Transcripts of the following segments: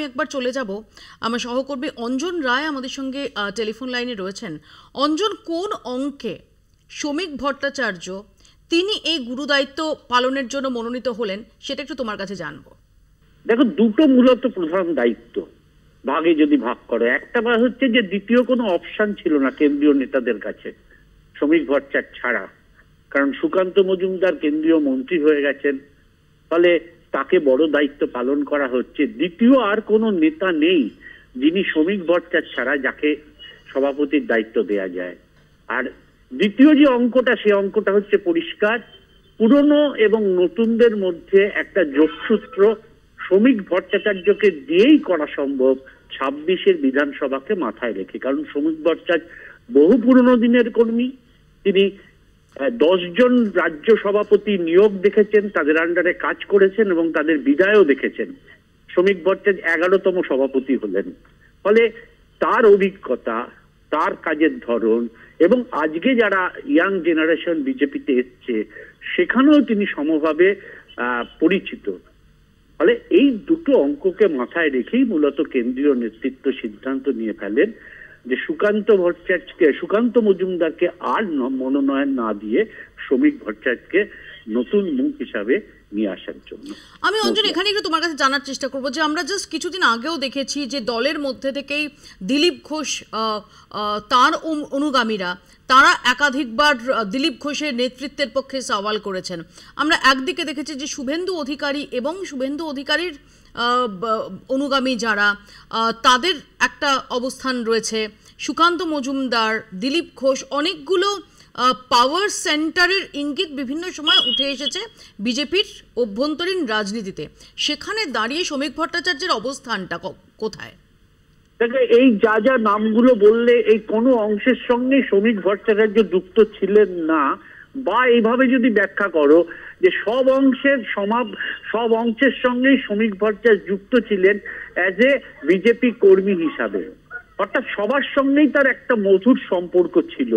একবার চলে যাব, আমার সহকর্মী অঞ্জন রায় আমাদের সঙ্গে টেলিফোন লাইনে রয়েছেন। অঞ্জন, কোন অঙ্কে শ্রমিক ভট্টাচার্য তিনি এই গুরুদায়িত্ব পালনের জন্য মনোনীত হলেন সেটা একটু তোমার কাছে জানবো। দেখো, দুটো মূলত প্রধান দায়িত্ব ভাগে যদি ভাগ করো, একটা হচ্ছে যে দ্বিতীয় কোনো অপশন ছিল না কেন্দ্রীয় নেতাদের কাছে শ্রমিক ভট্টাচার্য ছাড়া, কারণ সুকান্ত মজুমদার কেন্দ্রীয় মন্ত্রী হয়ে গেছেন, ফলে তাকে বড় দায়িত্ব পালন করা হচ্ছে। দ্বিতীয় আর কোনো নেতা নেই যিনি শ্রমিক ভট্টাচার্য ছাড়া যাকে সভাপতির দায়িত্ব দেয়া যায়। আর দ্বিতীয় যে অঙ্কটা, সে অঙ্কটা হচ্ছে পরিষ্কার, পুরনো এবং নতুনদের মধ্যে একটা যোগসূত্র শ্রমিক ভট্টাচার্যকে দিয়েই করা সম্ভব 26-এর বিধানসভাকে মাথায় রেখে। কারণ শ্রমিক ভট্টাচার্য বহু পুরনো দিনের কর্মী, তিনি 10 জন রাজ্য সভাপতি নিয়োগ দেখেছেন, তাদের আন্ডারে কাজ করেছেন এবং তাদের বিদায়ও দেখেছেন। শ্রমিক ভট্টাচার্য 11তম সভাপতি হলেন। ফলে তার অভিজ্ঞতা, তার কাজের ধরন এবং আজকে যারা ইয়াং জেনারেশন বিজেপিতে এসছে সেখানেও তিনি সমভাবে পরিচিত। ফলে এই দুটো অঙ্ককে মাথায় রেখেই মূলত কেন্দ্রীয় নেতৃত্ব সিদ্ধান্ত নিয়ে ফেলেন যে সুকান্ত মজুমদারকে আর মনোনয়ন না দিয়ে শ্রমিক ভট্টাচার্যকে নতুন মুখ হিসাবে নিয়ে আসার জন্য। আমি অঞ্জন এখানে একটু তোমার কাছে জানার চেষ্টা করবো যে আমরা জাস্ট কিছুদিন আগেও দেখেছি যে দলের মধ্যে থেকেই দিলীপ ঘোষ, তার অনুগামীরা, তারা একাধিকবার দিলীপ ঘোষের নেতৃত্বের পক্ষে সওয়াল করেছেন। আমরা একদিকে দেখেছি যে শুভেন্দু অধিকারী এবং শুভেন্দু অধিকারীর অনুগামী যারা, তাদের একটা অবস্থান রয়েছে। সুকান্ত মজুমদার, দিলীপ ঘোষ, অনেকগুলো পাওয়ার সেন্টারের ইঙ্গিত বিভিন্ন সময় উঠে এসেছে বিজেপির অভ্যন্তরীণ রাজনীতিতে। সেখানে দাঁড়িয়ে শ্রমিক ভট্টাচার্যের অবস্থানটা কোথায়? এই যা যা নামগুলো বললে, এই কোনো অংশের সঙ্গে শ্রমিক ভট্টাচার্য যুক্ত ছিলেন না, বা এইভাবে যদি ব্যাখ্যা করো যে সব অংশের সঙ্গেই শ্রমিক ভট্টাচার্য যুক্ত ছিলেন অ্যাজ এ বিজেপি কর্মী হিসাবে, অর্থাৎ সবার সঙ্গেই তার একটা মধুর সম্পর্ক ছিল।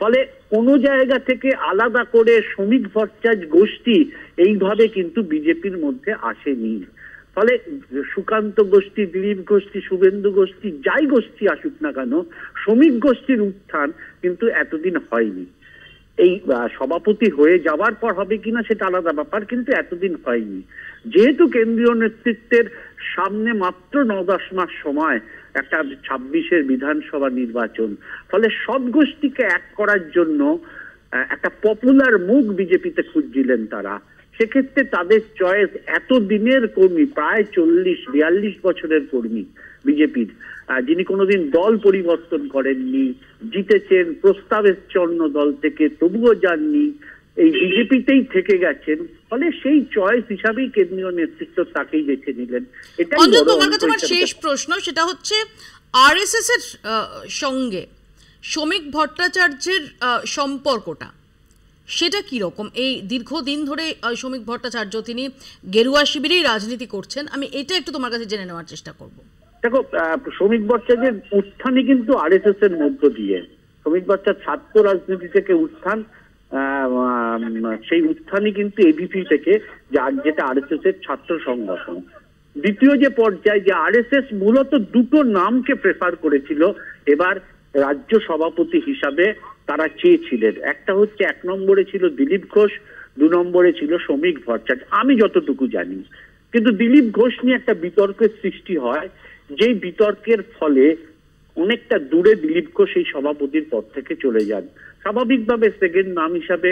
ফলে কোনো জায়গা থেকে আলাদা করে শ্রমিক ভট্টাচার্য গোষ্ঠী এইভাবে কিন্তু বিজেপির মধ্যে আসেনি। ফলে সুকান্ত গোষ্ঠী, দিলীপ গোষ্ঠী, শুভেন্দু গোষ্ঠী, যাই গোষ্ঠী আসুক না কেন, শ্রমিক গোষ্ঠীর উত্থান কিন্তু এতদিন হয়নি। এই সভাপতি হয়ে যাওয়ার পর হবে কিনা সেটা আলাদা ব্যাপার, কিন্তু এতদিন হয়নি। যেহেতু কেন্দ্রীয় নেতৃত্বের সামনে মাত্র 9-10 মাস সময় একটা 26-এর বিধানসভা নির্বাচন, ফলে সব গোষ্ঠীকে এক করার জন্য একটা পপুলার মুখ বিজেপিতে খুঁজছিলেন তারা। সেক্ষেত্রে তাদের চয়েস এতদিনের কর্মী, প্রায় 40-42 বছরের কর্মী বিজেপির, যিনি কোনোদিন দল পরিবর্তন করেননি, জিতেছেন, প্রস্তাব এসছে অন্য দল থেকে, তবুও যাননি, এই বিজেপিতেই থেকে গেছেন। ফলে সেই চয়েস হিসাবেই কেন্দ্রীয় নেতৃত্ব তাকেই বেছে নিলেন। এটাই তোমার কাছে আমার শেষ প্রশ্ন, সেটা হচ্ছে আরএসএস এর সঙ্গে শ্রমিক ভট্টাচার্যের সম্পর্কটা সেটা কি রকম? এই দীর্ঘদিন ধরে শ্রমিক ভট্টাচার্য তিনি গেরুয়া শিবিরেই রাজনীতি করছেন, আমি এটা একটু তোমার কাছে জেনে নেওয়ার চেষ্টা করব। দেখো, শ্রমিক ভট্টাচার্যের উত্থানই কিন্তু আরএসএস এর মধ্য দিয়ে। শ্রমিক ভট্টাচার্য ছাত্র রাজনীতি থেকে উত্থান, সেই উত্থানই কিন্তু এবিপি থেকে, যেটা আরএসএস এর ছাত্র সংগঠন। দ্বিতীয় যে পর্যায়ে, যে আরএসএস মূলত দুটো নামকে প্রেফার করেছিল এবার রাজ্য সভাপতি হিসাবে তারা চেয়েছিলেন। একটা হচ্ছে 1 নম্বরে ছিল দিলীপ ঘোষ, 2 নম্বরে ছিল শ্রমিক ভট্টাচার্য, আমি যতটুকু জানি। কিন্তু দিলীপ ঘোষ নিয়ে একটা বিতর্কের সৃষ্টি হয়, যেই বিতর্কের ফলে অনেকটা দূরে দিলীপ ঘোষ এই সভাপতির পদ থেকে চলে যান। স্বাভাবিকভাবে সেকেন্ড নাম হিসাবে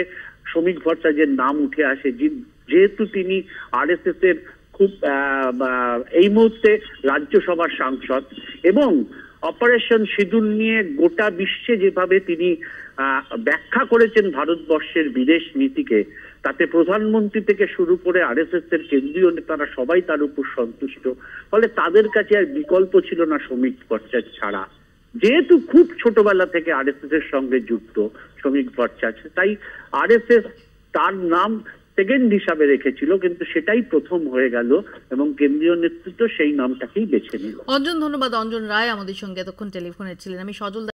শ্রমিক ভট্টাচার্যের নাম উঠে আসে, যেহেতু তিনি আরএসএস এর খুব এই মুহূর্তে রাজ্যসভার সাংসদ এবং অপারেশন সিঁদুর নিয়ে গোটা বিশ্বে যেভাবে তিনি ব্যাখ্যা করেছেন ভারতবর্ষের বিদেশ নীতিকে, তাতে প্রধানমন্ত্রী থেকে শুরু করে আরএসএস এর কেন্দ্রীয় নেতারা সবাই তার উপর সন্তুষ্ট। ফলে তাদের কাছে আর বিকল্প ছিল না শ্রমিক ভট্টাচার্য ছাড়া। যেহেতু খুব ছোটবেলা থেকে আরএসএস এর সঙ্গে যুক্ত শ্রমিক ভট্টাচার্য, তাই আরএসএস তার নাম সেকেন্ড হিসাবে রেখেছিল, কিন্তু সেটাই প্রথম হয়ে গেল এবং কেন্দ্রীয় নেতৃত্ব সেই নামটাকেই বেছে নিল। অঞ্জন, ধন্যবাদ। অঞ্জন রায় আমাদের সঙ্গে এতক্ষণ টেলিফোনে ছিলেন। আমি সজল।